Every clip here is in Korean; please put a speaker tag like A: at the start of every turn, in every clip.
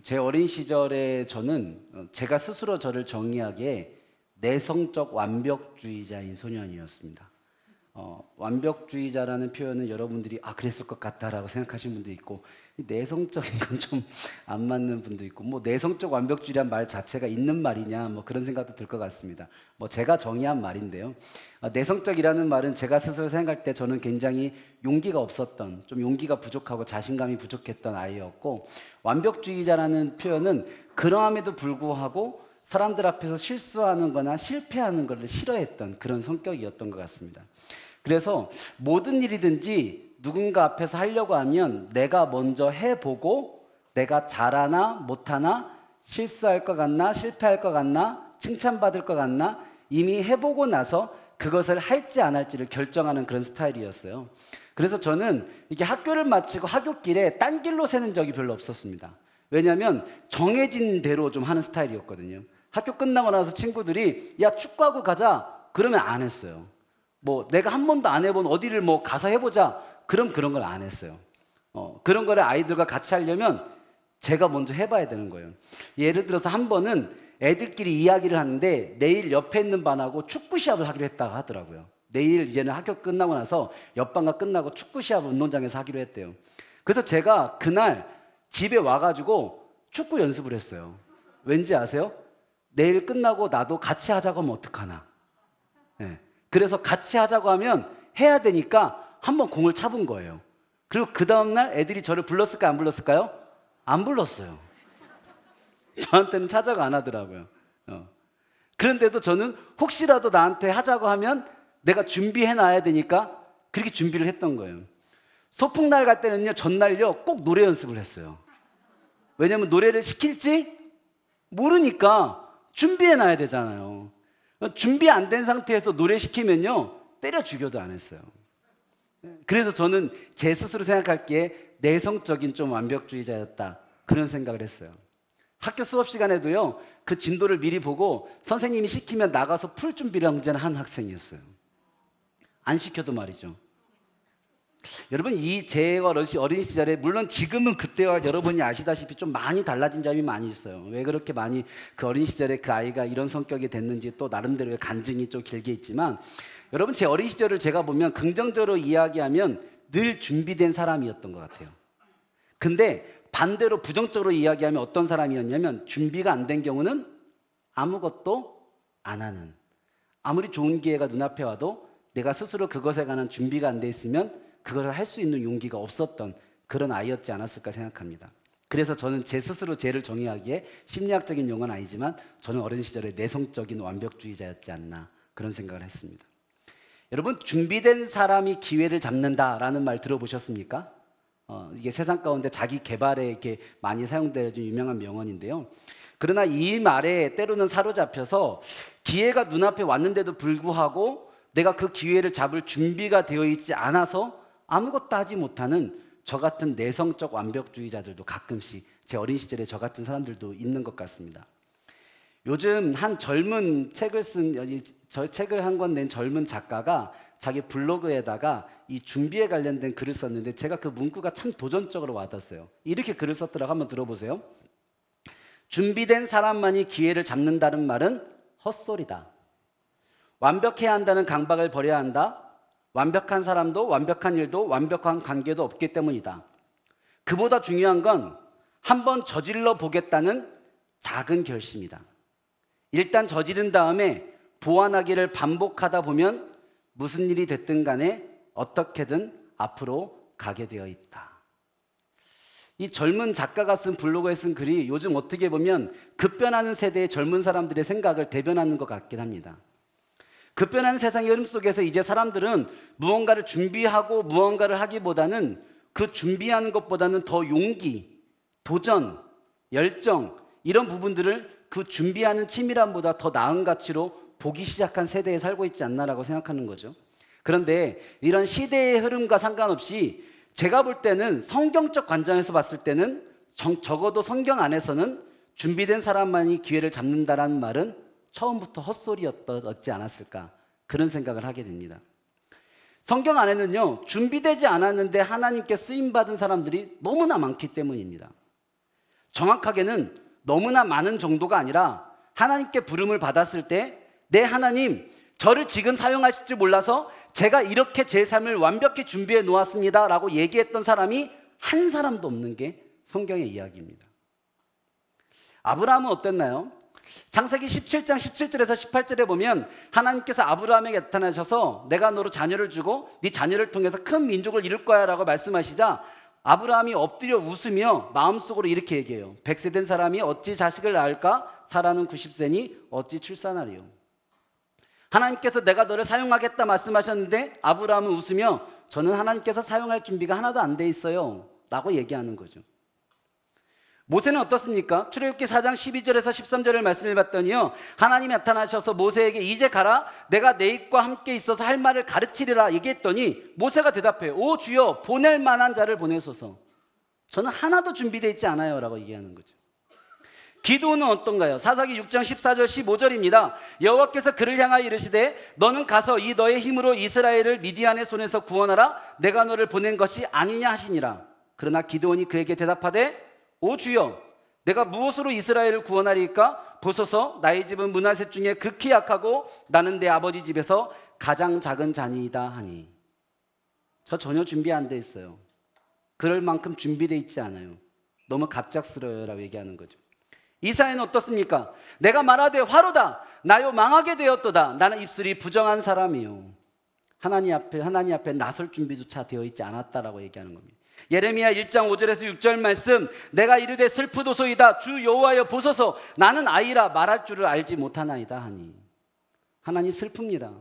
A: 제 어린 시절에 저는 제가 스스로 저를 정의하기에 내성적 완벽주의자인 소년이었습니다. 완벽주의자라는 표현은 여러분들이 그랬을 것 같다라고 생각하시는 분도 있고, 내성적인 건 좀 안 맞는 분도 있고, 뭐 내성적 완벽주의란 말 자체가 있는 말이냐 뭐 그런 생각도 들 것 같습니다. 뭐 제가 정의한 말인데요. 내성적이라는 말은 제가 스스로 생각할 때 저는 굉장히 용기가 없었던, 좀 용기가 부족하고 자신감이 부족했던 아이였고, 완벽주의자라는 표현은 그러함에도 불구하고 사람들 앞에서 실수하는 거나 실패하는 것을 싫어했던 그런 성격이었던 것 같습니다. 그래서 모든 일이든지 누군가 앞에서 하려고 하면 내가 먼저 해보고 내가 잘하나 못하나, 실수할 것 같나 실패할 것 같나, 칭찬받을 것 같나, 이미 해보고 나서 그것을 할지 안 할지를 결정하는 그런 스타일이었어요. 그래서 저는 이게 학교를 마치고 하굣길에 딴 길로 새는 적이 별로 없었습니다. 왜냐하면 정해진 대로 좀 하는 스타일이었거든요. 학교 끝나고 나서 친구들이 야 축구하고 가자 그러면 안 했어요. 뭐 내가 한 번도 안 해본 어디를 뭐 가서 해보자 그럼 그런 걸 안 했어요. 그런 거를 아이들과 같이 하려면 제가 먼저 해봐야 되는 거예요. 예를 들어서 한 번은 애들끼리 이야기를 하는데 내일 옆에 있는 반하고 축구 시합을 하기로 했다고 하더라고요. 내일 이제는 학교 끝나고 나서 옆반과 끝나고 축구 시합을 운동장에서 하기로 했대요. 그래서 제가 그날 집에 와가지고 축구 연습을 했어요. 왠지 아세요? 내일 끝나고 나도 같이 하자고 하면 어떡하나. 네. 그래서 같이 하자고 하면 해야 되니까 한번 공을 차본 거예요. 그리고 그 다음날 애들이 저를 불렀을까요? 안 불렀을까요? 안 불렀어요. 저한테는 찾아가 안 하더라고요. 그런데도 저는 혹시라도 나한테 하자고 하면 내가 준비해 놔야 되니까 그렇게 준비를 했던 거예요. 소풍날 갈 때는요, 전날요 꼭 노래 연습을 했어요. 왜냐면 노래를 시킬지 모르니까 준비해 놔야 되잖아요. 준비 안 된 상태에서 노래 시키면요 때려 죽여도 안 했어요. 그래서 저는 제 스스로 생각할게 내성적인 좀 완벽주의자였다 그런 생각을 했어요. 학교 수업 시간에도요 그 진도를 미리 보고 선생님이 시키면 나가서 풀 준비를 언제나 한 학생이었어요. 안 시켜도 말이죠. 여러분 이 제 어린 시절에 물론 지금은 그때와 여러분이 아시다시피 좀 많이 달라진 점이 많이 있어요. 왜 그렇게 많이 그 어린 시절에 그 아이가 이런 성격이 됐는지 또 나름대로의 간증이 좀 길게 있지만, 여러분 제 어린 시절을 제가 보면 긍정적으로 이야기하면 늘 준비된 사람이었던 것 같아요. 근데 반대로 부정적으로 이야기하면 어떤 사람이었냐면 준비가 안 된 경우는 아무것도 안 하는, 아무리 좋은 기회가 눈앞에 와도 내가 스스로 그것에 관한 준비가 안 돼 있으면 그걸 할 수 있는 용기가 없었던 그런 아이였지 않았을까 생각합니다. 그래서 저는 제 스스로 죄를 정의하기에 심리학적인 용어는 아니지만 저는 어린 시절에 내성적인 완벽주의자였지 않나 그런 생각을 했습니다. 여러분 준비된 사람이 기회를 잡는다라는 말 들어보셨습니까? 이게 세상 가운데 자기 개발에 이렇게 많이 사용되는 유명한 명언인데요. 그러나 이 말에 때로는 사로잡혀서 기회가 눈앞에 왔는데도 불구하고 내가 그 기회를 잡을 준비가 되어 있지 않아서 아무것도 하지 못하는 저 같은 내성적 완벽주의자들도 가끔씩 제 어린 시절에 저 같은 사람들도 있는 것 같습니다. 요즘 한 젊은 책을 한 권 낸 젊은 작가가 자기 블로그에다가 이 준비에 관련된 글을 썼는데 제가 그 문구가 참 도전적으로 와닿았어요. 이렇게 글을 썼더라고. 한번 들어보세요. 준비된 사람만이 기회를 잡는다는 말은 헛소리다. 완벽해야 한다는 강박을 버려야 한다. 완벽한 사람도 완벽한 일도 완벽한 관계도 없기 때문이다. 그보다 중요한 건 한번 저질러 보겠다는 작은 결심이다. 일단 저지른 다음에 보완하기를 반복하다 보면 무슨 일이 됐든 간에 어떻게든 앞으로 가게 되어 있다. 이 젊은 작가가 쓴 블로그에 쓴 글이 요즘 어떻게 보면 급변하는 세대의 젊은 사람들의 생각을 대변하는 것 같긴 합니다. 급변하는 세상의 흐름 속에서 이제 사람들은 무언가를 준비하고 무언가를 하기보다는 그 준비하는 것보다는 더 용기, 도전, 열정 이런 부분들을 그 준비하는 치밀함보다 더 나은 가치로 보기 시작한 세대에 살고 있지 않나라고 생각하는 거죠. 그런데 이런 시대의 흐름과 상관없이 제가 볼 때는 성경적 관점에서 봤을 때는 적어도 성경 안에서는 준비된 사람만이 기회를 잡는다라는 말은 처음부터 헛소리였지 않았을까 그런 생각을 하게 됩니다. 성경 안에는요 준비되지 않았는데 하나님께 쓰임받은 사람들이 너무나 많기 때문입니다. 정확하게는 너무나 많은 정도가 아니라 하나님께 부름을 받았을 때 내 하나님, 저를 지금 사용하실 줄 몰라서 제가 이렇게 제 삶을 완벽히 준비해 놓았습니다 라고 얘기했던 사람이 한 사람도 없는 게 성경의 이야기입니다. 아브라함은 어땠나요? 창세기 17장 17절에서 18절에 보면 하나님께서 아브라함에게 나타나셔서 내가 너로 자녀를 주고 네 자녀를 통해서 큰 민족을 이룰 거야 라고 말씀하시자 아브라함이 엎드려 웃으며 마음속으로 이렇게 얘기해요. 100세 된 사람이 어찌 자식을 낳을까? 사라는 90세니 어찌 출산하리요. 하나님께서 내가 너를 사용하겠다 말씀하셨는데 아브라함은 웃으며 저는 하나님께서 사용할 준비가 하나도 안 돼 있어요 라고 얘기하는 거죠. 모세는 어떻습니까? 출애굽기 4장 12절에서 13절을 말씀해 봤더니요, 하나님이 나타나셔서 모세에게 이제 가라, 내가 내 입과 함께 있어서 할 말을 가르치리라 얘기했더니 모세가 대답해요. 오 주여, 보낼 만한 자를 보내소서. 저는 하나도 준비되어 있지 않아요 라고 얘기하는 거죠. 기도는 어떤가요? 사사기 6장 14절 15절입니다. 여호와께서 그를 향하여 이르시되 너는 가서 이 너의 힘으로 이스라엘을 미디안의 손에서 구원하라, 내가 너를 보낸 것이 아니냐 하시니라. 그러나 기드온이 그에게 대답하되 오 주여, 내가 무엇으로 이스라엘을 구원하리이까? 보소서, 나의 집은 므낫세 중에 극히 약하고 나는 내 아버지 집에서 가장 작은 자니이다 하니. 저 전혀 준비 안 돼 있어요. 그럴 만큼 준비되어 있지 않아요. 너무 갑작스러워요 라고 얘기하는 거죠. 이사야는 어떻습니까? 내가 말하되 화로다, 나요 망하게 되었도다, 나는 입술이 부정한 사람이요. 하나님 앞에 나설 준비조차 되어 있지 않았다라고 얘기하는 겁니다. 예레미야 1장 5절에서 6절 말씀, 내가 이르되 슬프도소이다, 주 여호와여 보소서, 나는 아이라 말할 줄을 알지 못하나이다 하니. 하나님 슬픕니다.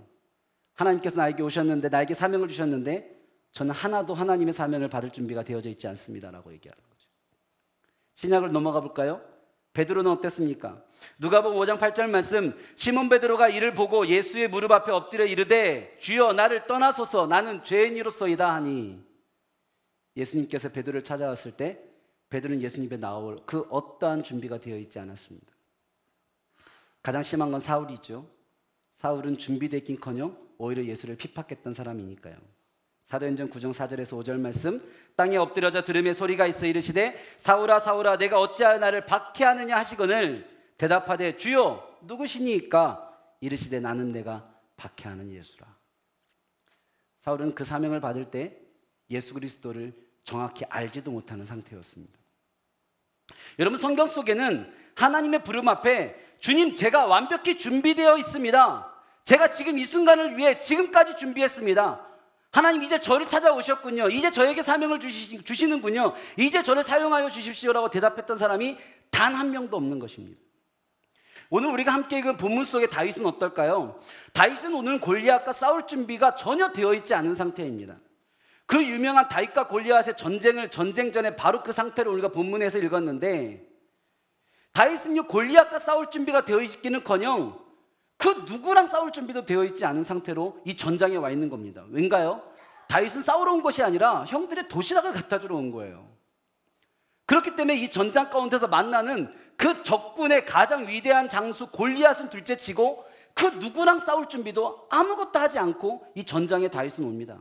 A: 하나님께서 나에게 오셨는데, 나에게 사명을 주셨는데 저는 하나도 하나님의 사명을 받을 준비가 되어져 있지 않습니다라고 얘기하는 거죠. 신약을 넘어가 볼까요? 베드로는 어땠습니까? 누가복음 5장 8절 말씀, 시몬 베드로가 이를 보고 예수의 무릎 앞에 엎드려 이르되 주여 나를 떠나소서, 나는 죄인이로소이다 하니. 예수님께서 베드로를 찾아왔을 때 베드로는 예수님 앞에 나올 그 어떠한 준비가 되어 있지 않았습니다. 가장 심한 건 사울이죠. 사울은 준비되긴커녕 오히려 예수를 핍박했던 사람이니까요. 사도행전 9장 4절에서 5절 말씀, 땅에 엎드려져 들음에 소리가 있어 이르시되 사울아 사울아 내가 어찌하여 나를 박해하느냐 하시거늘 대답하되 주여 누구시니까? 이르시되 나는 내가 박해하는 예수라. 사울은 그 사명을 받을 때 예수 그리스도를 정확히 알지도 못하는 상태였습니다. 여러분, 성경 속에는 하나님의 부름 앞에 주님 제가 완벽히 준비되어 있습니다, 제가 지금 이 순간을 위해 지금까지 준비했습니다, 하나님 이제 저를 찾아오셨군요, 이제 저에게 사명을 주시는군요, 이제 저를 사용하여 주십시오라고 대답했던 사람이 단 한 명도 없는 것입니다. 오늘 우리가 함께 읽은 본문 속의 다윗은 어떨까요? 다윗은 오늘 골리앗과 싸울 준비가 전혀 되어 있지 않은 상태입니다. 그 유명한 다윗과 골리앗의 전쟁 전에 바로 그 상태를 우리가 본문에서 읽었는데, 다윗은요 골리앗과 싸울 준비가 되어 있기는커녕 그 누구랑 싸울 준비도 되어 있지 않은 상태로 이 전장에 와 있는 겁니다. 왠가요? 다윗은 싸우러 온 것이 아니라 형들의 도시락을 갖다 주러 온 거예요. 그렇기 때문에 이 전장 가운데서 만나는 그 적군의 가장 위대한 장수 골리앗은 둘째치고 그 누구랑 싸울 준비도 아무것도 하지 않고 이 전장에 다윗은 옵니다.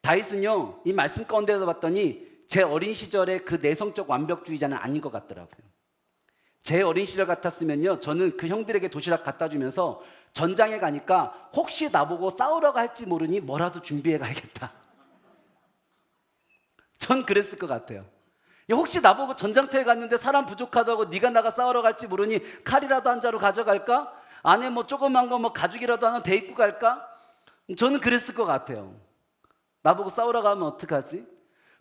A: 다윗은요 이 말씀 가운데서 봤더니 제 어린 시절의 그 내성적 완벽주의자는 아닌 것 같더라고요. 제 어린 시절 같았으면요 저는 그 형들에게 도시락 갖다 주면서 전장에 가니까 혹시 나보고 싸우러 갈지 모르니 뭐라도 준비해 가야겠다. 전 그랬을 것 같아요. 혹시 나보고 전장터에 갔는데 사람 부족하다고 네가 나가 싸우러 갈지 모르니 칼이라도 한 자루 가져갈까? 안에 뭐 조그만 거 뭐 가죽이라도 하나 대입고 갈까? 저는 그랬을 것 같아요. 나보고 싸우러 가면 어떡하지?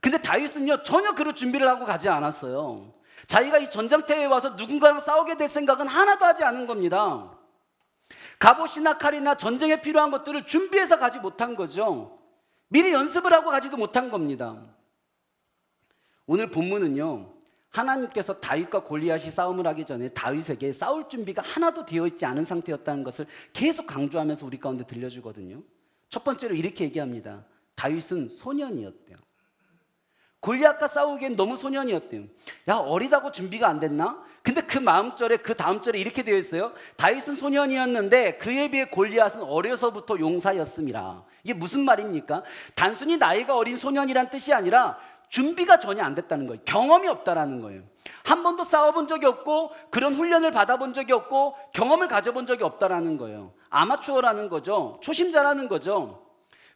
A: 근데 다윗은요 전혀 그런 준비를 하고 가지 않았어요. 자기가 이 전장터에 와서 누군가랑 싸우게 될 생각은 하나도 하지 않은 겁니다. 갑옷이나 칼이나 전쟁에 필요한 것들을 준비해서 가지 못한 거죠. 미리 연습을 하고 가지도 못한 겁니다. 오늘 본문은요 하나님께서 다윗과 골리앗이 싸움을 하기 전에 다윗에게 싸울 준비가 하나도 되어 있지 않은 상태였다는 것을 계속 강조하면서 우리 가운데 들려주거든요. 첫 번째로 이렇게 얘기합니다. 다윗은 소년이었대요. 골리앗과 싸우기엔 너무 소년이었대요. 야, 어리다고 준비가 안 됐나? 근데 그 다음 절에 이렇게 되어 있어요. 다윗은 소년이었는데 그에 비해 골리앗은 어려서부터 용사였음이라. 이게 무슨 말입니까? 단순히 나이가 어린 소년이란 뜻이 아니라 준비가 전혀 안 됐다는 거예요. 경험이 없다라는 거예요. 한 번도 싸워본 적이 없고 그런 훈련을 받아본 적이 없고 경험을 가져본 적이 없다라는 거예요. 아마추어라는 거죠. 초심자라는 거죠.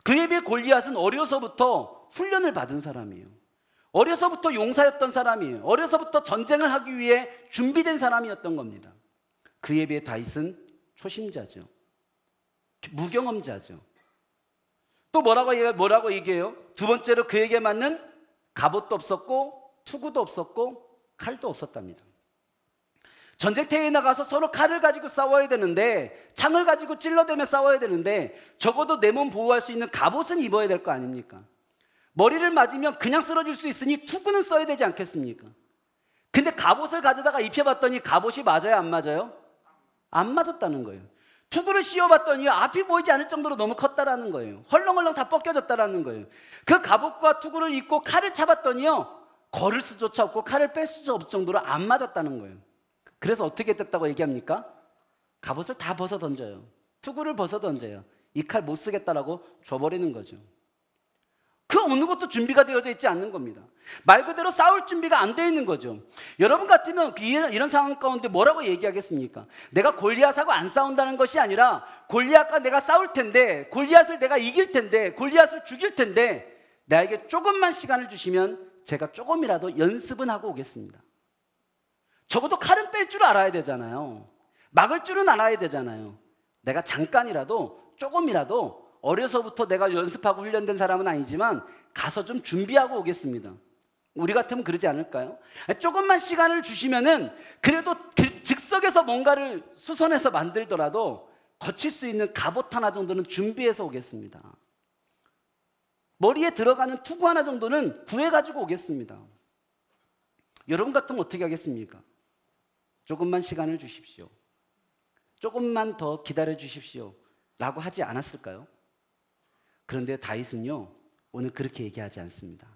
A: 그에 비해 골리앗은 어려서부터 훈련을 받은 사람이에요. 어려서부터 용사였던 사람이에요. 어려서부터 전쟁을 하기 위해 준비된 사람이었던 겁니다. 그에 비해 다윗은 초심자죠. 무경험자죠. 또 뭐라고 얘기해요? 두 번째로 그에게 맞는 갑옷도 없었고 투구도 없었고 칼도 없었답니다. 전쟁터에 나가서 서로 칼을 가지고 싸워야 되는데, 창을 가지고 찔러대며 싸워야 되는데 적어도 내 몸 보호할 수 있는 갑옷은 입어야 될 거 아닙니까? 머리를 맞으면 그냥 쓰러질 수 있으니 투구는 써야 되지 않겠습니까? 근데 갑옷을 가져다가 입혀봤더니 갑옷이 맞아요, 안 맞아요? 안 맞았다는 거예요. 투구를 씌워봤더니 앞이 보이지 않을 정도로 너무 컸다라는 거예요. 헐렁헐렁 다 벗겨졌다라는 거예요. 그 갑옷과 투구를 입고 칼을 차봤더니요, 걸을 수조차 없고 칼을 뺄 수조차 없을 정도로 안 맞았다는 거예요. 그래서 어떻게 됐다고 얘기합니까? 갑옷을 다 벗어 던져요. 투구를 벗어 던져요. 이 칼 못 쓰겠다라고 줘버리는 거죠. 그 어느 것도 준비가 되어져 있지 않는 겁니다. 말 그대로 싸울 준비가 안 되어 있는 거죠. 여러분 같으면 이런 상황 가운데 뭐라고 얘기하겠습니까? 내가 골리앗하고 안 싸운다는 것이 아니라 골리앗과 내가 싸울 텐데, 골리앗을 내가 이길 텐데, 골리앗을 죽일 텐데 나에게 조금만 시간을 주시면 제가 조금이라도 연습은 하고 오겠습니다. 적어도 칼은 뺄 줄 알아야 되잖아요. 막을 줄은 알아야 되잖아요. 내가 잠깐이라도, 조금이라도, 어려서부터 내가 연습하고 훈련된 사람은 아니지만 가서 좀 준비하고 오겠습니다. 우리 같으면 그러지 않을까요? 조금만 시간을 주시면은 그래도 즉석에서 뭔가를 수선해서 만들더라도 거칠 수 있는 갑옷 하나 정도는 준비해서 오겠습니다. 머리에 들어가는 투구 하나 정도는 구해가지고 오겠습니다. 여러분 같으면 어떻게 하겠습니까? 조금만 시간을 주십시오. 조금만 더 기다려 주십시오. 라고 하지 않았을까요? 그런데 다윗은요, 오늘 그렇게 얘기하지 않습니다.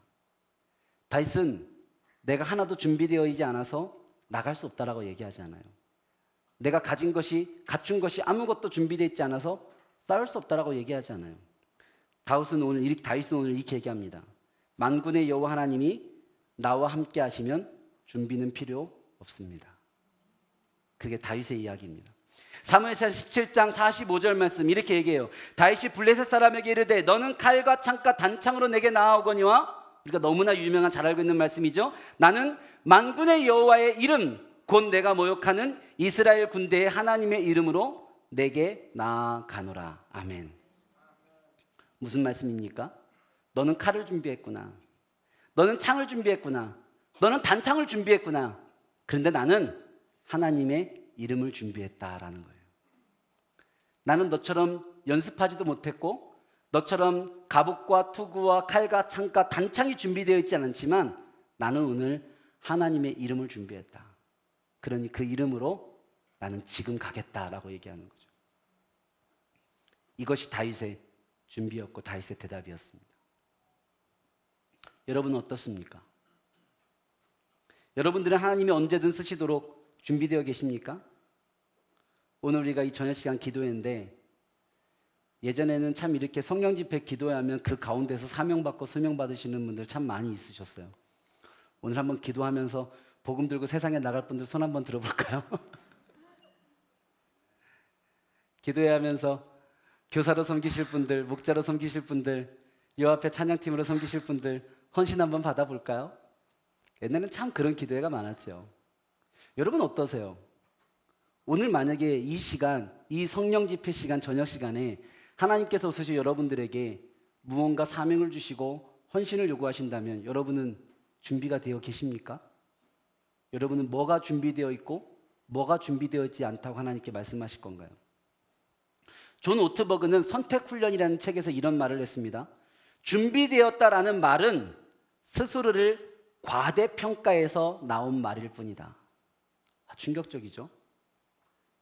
A: 다윗은 내가 하나도 준비되어 있지 않아서 나갈 수 없다라고 얘기하지 않아요. 내가 갖춘 것이 아무것도 준비되어 있지 않아서 싸울 수 없다라고 얘기하지 않아요. 다윗은 오늘 이렇게 얘기합니다. 만군의 여호와 하나님이 나와 함께 하시면 준비는 필요 없습니다. 그게 다윗의 이야기입니다. 사무엘상 17장 45절 말씀 이렇게 얘기해요. 다윗이 블레셋 사람에게 이르되 너는 칼과 창과 단창으로 내게 나아오거니와, 우리가 너무나 유명한 잘 알고 있는 말씀이죠. 나는 만군의 여호와의 이름 곧 내가 모욕하는 이스라엘 군대의 하나님의 이름으로 내게 나아가노라. 아멘. 무슨 말씀입니까? 너는 칼을 준비했구나. 너는 창을 준비했구나. 너는 단창을 준비했구나. 그런데 나는 하나님의 이름을 준비했다라는 거예요. 나는 너처럼 연습하지도 못했고 너처럼 갑옷과 투구와 칼과 창과 단창이 준비되어 있지 않지만 나는 오늘 하나님의 이름을 준비했다. 그러니 그 이름으로 나는 지금 가겠다라고 얘기하는 거죠. 이것이 다윗의 준비였고 다윗의 대답이었습니다. 여러분은 어떻습니까? 여러분들은 하나님이 언제든 쓰시도록 준비되어 계십니까? 오늘 우리가 이 저녁 시간 기도했는데, 예전에는 참 이렇게 성령 집회 기도하면 그 가운데서 사명받고 소명 받으시는 분들 참 많이 있으셨어요. 오늘 한번 기도하면서 복음 들고 세상에 나갈 분들 손 한번 들어볼까요? 기도해야 하면서 교사로 섬기실 분들, 목자로 섬기실 분들, 요 앞에 찬양팀으로 섬기실 분들 헌신 한번 받아볼까요? 옛날에는 참 그런 기도회가 많았죠. 여러분 어떠세요? 오늘 만약에 이 시간, 이 성령 집회 시간, 저녁 시간에 하나님께서 오셔서 여러분들에게 무언가 사명을 주시고 헌신을 요구하신다면 여러분은 준비가 되어 계십니까? 여러분은 뭐가 준비되어 있고 뭐가 준비되어 있지 않다고 하나님께 말씀하실 건가요? 존 오트버그는 선택훈련이라는 책에서 이런 말을 했습니다. 준비되었다라는 말은 스스로를 과대평가해서 나온 말일 뿐이다. 충격적이죠?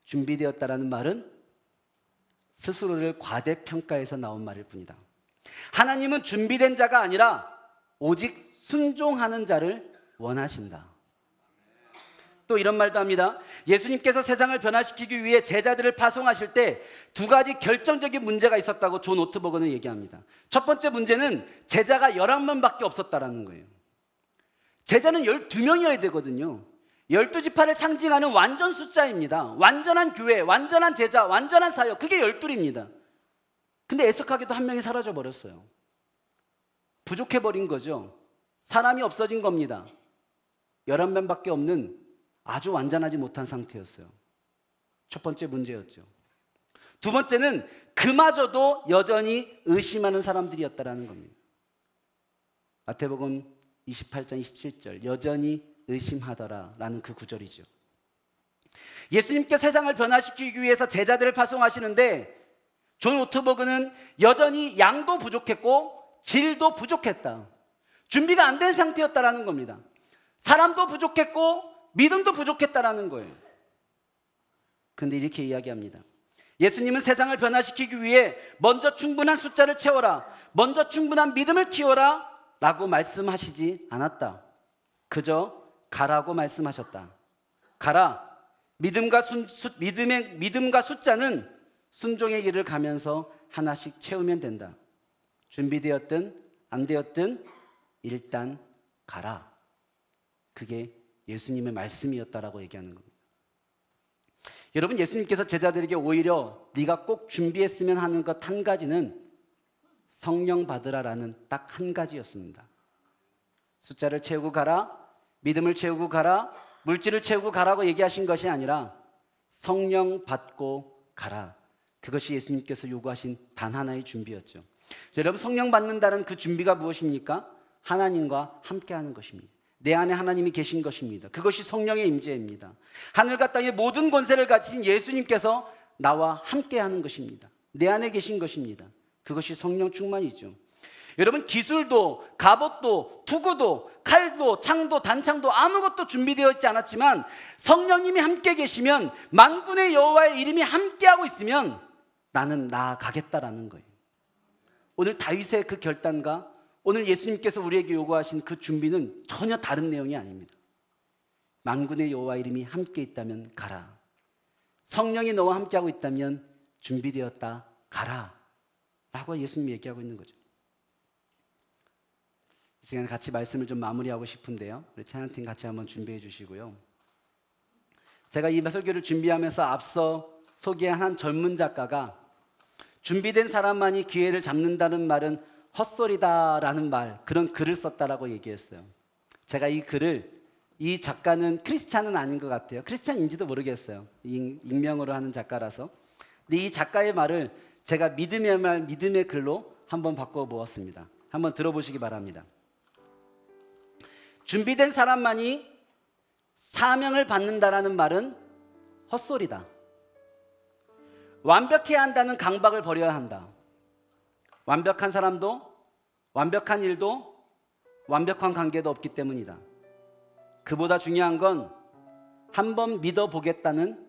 A: 준비되었다라는 말은 스스로를 과대평가해서 나온 말일 뿐이다. 하나님은 준비된 자가 아니라 오직 순종하는 자를 원하신다. 또 이런 말도 합니다. 예수님께서 세상을 변화시키기 위해 제자들을 파송하실 때 두 가지 결정적인 문제가 있었다고 존 오트버그는 얘기합니다. 첫 번째 문제는 제자가 11명밖에 없었다라는 거예요. 제자는 12명이어야 되거든요. 12지파를 상징하는 완전 숫자입니다. 완전한 교회, 완전한 제자, 완전한 사역, 그게 12입니다. 근데 애석하게도 한 명이 사라져 버렸어요. 부족해버린 거죠. 사람이 없어진 겁니다. 11명밖에 없는 아주 완전하지 못한 상태였어요. 첫 번째 문제였죠. 두 번째는 그마저도 여전히 의심하는 사람들이었다라는 겁니다. 마태복음 28장 27절, 여전히 의심하더라라는 그 구절이죠. 예수님께 세상을 변화시키기 위해서 제자들을 파송하시는데 존 오트버그는 여전히 양도 부족했고 질도 부족했다. 준비가 안 된 상태였다라는 겁니다. 사람도 부족했고 믿음도 부족했다라는 거예요. 근데 이렇게 이야기합니다. 예수님은 세상을 변화시키기 위해 먼저 충분한 숫자를 채워라, 먼저 충분한 믿음을 키워라 라고 말씀하시지 않았다. 그저 가라고 말씀하셨다. 가라. 믿음과 숫자는 순종의 길을 가면서 하나씩 채우면 된다. 준비되었든 안 되었든 일단 가라. 그게 예수님의 말씀이었다라고 얘기하는 겁니다. 여러분, 예수님께서 제자들에게 오히려 네가 꼭 준비했으면 하는 것 한 가지는 성령 받으라라는 딱 한 가지였습니다. 숫자를 채우고 가라, 믿음을 채우고 가라, 물질을 채우고 가라고 얘기하신 것이 아니라 성령 받고 가라. 그것이 예수님께서 요구하신 단 하나의 준비였죠. 여러분, 성령 받는다는 그 준비가 무엇입니까? 하나님과 함께하는 것입니다. 내 안에 하나님이 계신 것입니다. 그것이 성령의 임재입니다. 하늘과 땅의 모든 권세를 가진 예수님께서 나와 함께하는 것입니다. 내 안에 계신 것입니다. 그것이 성령 충만이죠. 여러분, 기술도 갑옷도 투구도 칼도 창도 단창도 아무것도 준비되어 있지 않았지만 성령님이 함께 계시면, 만군의 여호와의 이름이 함께하고 있으면 나는 나아가겠다라는 거예요. 오늘 다윗의 그 결단과 오늘 예수님께서 우리에게 요구하신 그 준비는 전혀 다른 내용이 아닙니다. 만군의 여호와 이름이 함께 있다면 가라. 성령이 너와 함께하고 있다면 준비되었다, 가라 라고 예수님이 얘기하고 있는 거죠. 이 시간 같이 말씀을 좀 마무리하고 싶은데요, 우리 찬양팀 같이 한번 준비해 주시고요. 제가 이 설교를 준비하면서 앞서 소개한 한 젊은 작가가 준비된 사람만이 기회를 잡는다는 말은 헛소리다라는 말, 그런 글을 썼다라고 얘기했어요. 제가 이 글을, 이 작가는 크리스찬은 아닌 것 같아요. 크리스찬인지도 모르겠어요. 익명으로 하는 작가라서. 근데 이 작가의 말을 제가 믿음의 말, 믿음의 글로 한번 바꿔 보았습니다. 한번 들어보시기 바랍니다. 준비된 사람만이 사명을 받는다라는 말은 헛소리다. 완벽해야 한다는 강박을 버려야 한다. 완벽한 사람도, 완벽한 일도, 완벽한 관계도 없기 때문이다. 그보다 중요한 건 한번 믿어보겠다는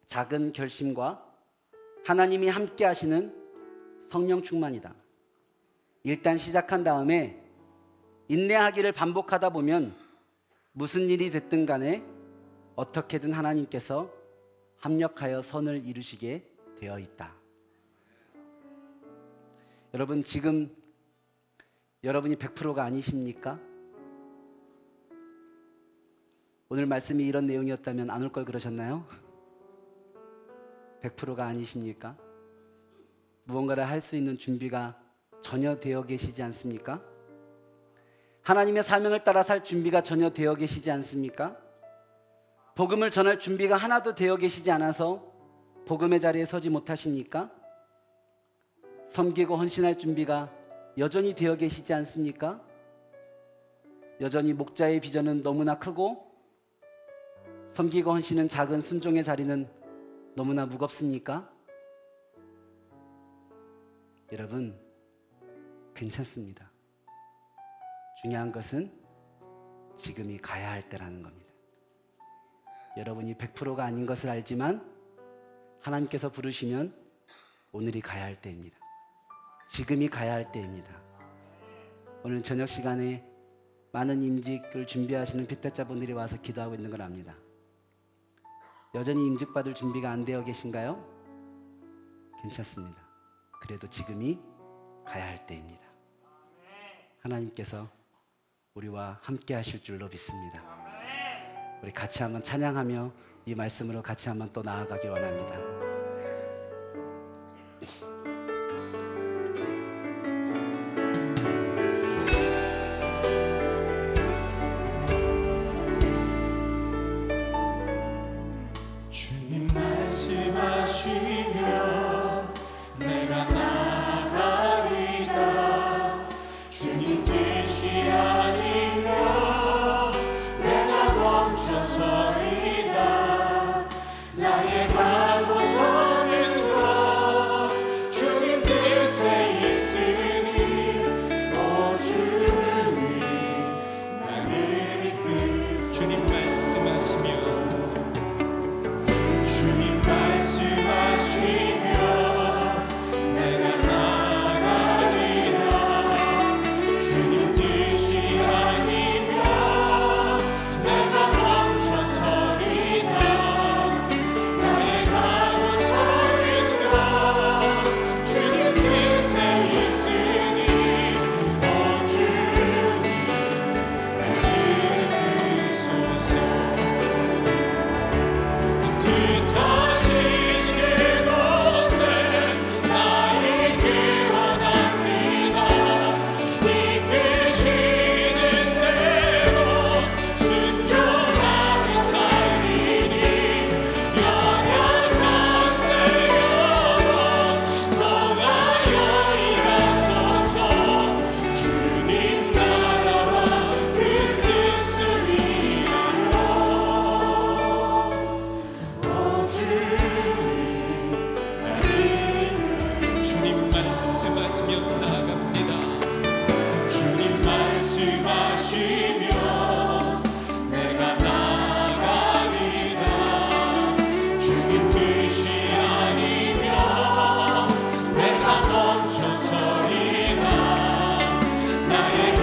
A: 작은 결심과 하나님이 함께 하시는 성령 충만이다. 일단 시작한 다음에 인내하기를 반복하다 보면 무슨 일이 됐든 간에 어떻게든 하나님께서 합력하여 선을 이루시게 되어 있다. 여러분, 지금 여러분이 100%가 아니십니까? 오늘 말씀이 이런 내용이었다면 안 올 걸 그러셨나요? 100%가 아니십니까? 무언가를 할 수 있는 준비가 전혀 되어 계시지 않습니까? 하나님의 사명을 따라 살 준비가 전혀 되어 계시지 않습니까? 복음을 전할 준비가 하나도 되어 계시지 않아서 복음의 자리에 서지 못하십니까? 섬기고 헌신할 준비가 여전히 되어 계시지 않습니까? 여전히 목자의 비전은 너무나 크고 섬기고 헌신은 작은 순종의 자리는 너무나 무겁습니까? 여러분, 괜찮습니다. 중요한 것은 지금이 가야 할 때라는 겁니다. 여러분이 100%가 아닌 것을 알지만 하나님께서 부르시면 오늘이 가야 할 때입니다. 지금이 가야 할 때입니다. 오늘 저녁 시간에 많은 임직을 준비하시는 피태자분들이 와서 기도하고 있는 걸 압니다. 여전히 임직받을 준비가 안 되어 계신가요? 괜찮습니다. 그래도 지금이 가야 할 때입니다. 하나님께서 우리와 함께 하실 줄로 믿습니다. 우리 같이 한번 찬양하며 이 말씀으로 같이 한번 또 나아가기 원합니다.
B: 주님 말씀하시면 내가 나가리다. 주님 뜻이 아니면 내가 멈춰서리다. 나의 가고 서는 것 주님 뜻에 있으니 오 주님 나를 이끌. 주님 말씀하시면 주님 말씀하시면 내가 나가리라. 주님 뜻이 아니면 내가 멈춰서리다. 나의 가고 서는 것 주님 뜻에 있으니 오 주님 나를 이끌소서. 뜻하신 그곳에 나 있기 원합니다. 이끄시는 대로 순종하며 살리니 연약한 내 영혼 통하여 일하소서. 주님 나라와 그 뜻을 위하여 주님 말씀하시면 나갑니다. 주님 말씀하시면 내가 나가리라. 주님 뜻이 아니면 내가 멈춰서리다. 나의